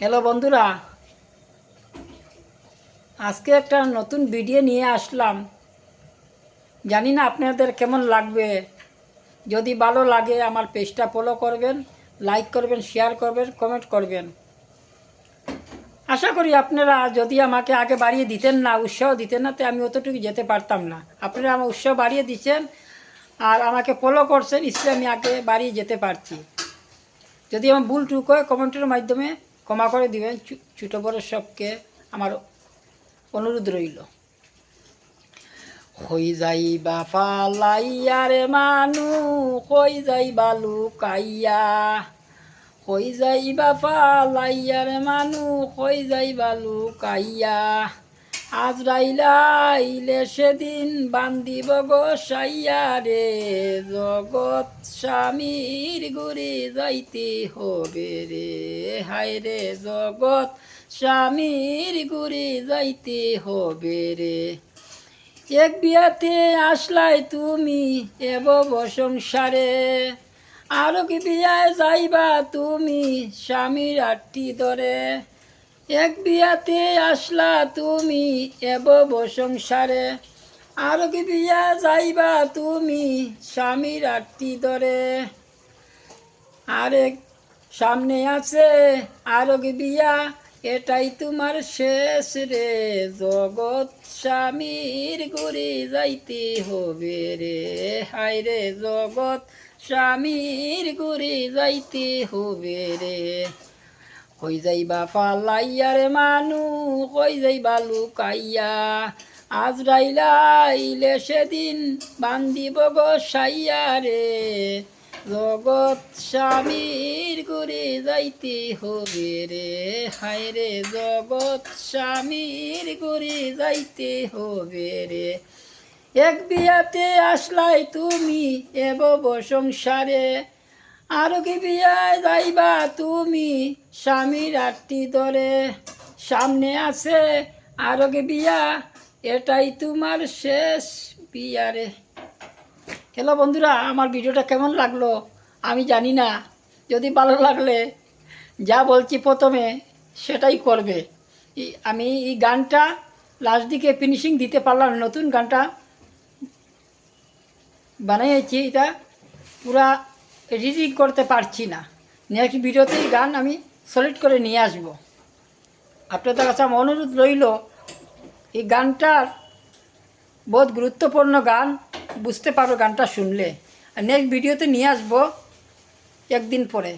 Hello বন্ধুরা, আজকে একটা নতুন ভিডিও নিয়ে আসলাম। জানি না আপনাদের কেমন লাগবে। যদি ভালো লাগে আমার পেজটা ফলো করবেন, লাইক করবেন, শেয়ার করবেন, কমেন্ট করবেন। আশা করি আপনারা যদি আমাকে আগে বাড়িয়ে দিতেন না, উৎসাহ দিতেন না, তো আমি অতটুকু যেতে পারতাম না। আপনারা আমার উৎসাহ বাড়িয়ে দিচ্ছেন আর আমাকে ফলো করছেন, इसलिए আমি আগে বাড়িয়ে যেতে পারছি। যদি আমার ভুল টুক হয় কমেন্টের মাধ্যমে ক্ষমা করে দিবেন। ছোটো বড় সবকে আমার অনুরোধ রইল। হই যাইবা পালাইয়া রে মানু, হই যাইবা লুকাইয়া, হই যাইবা পালাইয়া রে মানু, হই যাইবা লুকাইয়া। আজরাইলে সেদিন বান্দিব গোসাইয়া রে, জগৎ স্বামীর গুরি যাইতে হবে রে, হায় রে জগৎ স্বামীর গুরি যাইতে হবে রে। এক বিয়াতে আসলাই তুমি এব সংসারে, আরো কি বিয়ায় যাইবা তুমি স্বামীর আটটি ধরে। এক বিয়াতে আসলা তুমি এব সংসারে, আরো কি বিয়া যাইবা তুমি স্বামীর আটটি ধরে। আরেক সামনে আছে আরো কি বিয়া, এটাই তোমার শেষ রে, জগৎ স্বামীর গুরি যাইতে হবে রে, হায় রে জগৎ স্বামীর গুরি যাইতে হবে রে। কই যাইবা পালাইয়া রে মানু, কই যাইবা লুকাইয়া, আজরাইলে সেদিন বান্দিব গোসাইয়া রে, জগৎ স্বামীর গুরি যাইতে হবে রে, হায় রে জগৎ স্বামীর গুরি যাইতে হবে রে। এক বিয়াতে আসলাই তুমি এব সংসারে, আরো কি বিয়ায় যাইবা তুমি স্বামীর আটটি ধরে। সামনে আছে আরো কি বিয়া, এটাই তোমার শেষ বিয়া রে। হ্যালো বন্ধুরা, আমার ভিডিওটা কেমন লাগলো আমি জানি না। যদি ভালো লাগলে যা বলছি প্রথমে সেটাই করবে। আমি এই গানটা লাস্ট দিকে ফিনিশিং দিতে পারলাম, নতুন গানটা বানিয়েছি, এটা পুরা এডিটিং করতে পারছি না। নেক্সট ভিডিওতেই গান আমি সিলেক্ট করে নিয়ে আসব। আপনাদের কাছে আমার অনুরোধ রইল, এই গানটার বহুত গুরুত্বপূর্ণ গান, বুঝতে পারো গানটা শুনলে। আর নেক্সট ভিডিওতে নিয়ে আসবো একদিন পরে।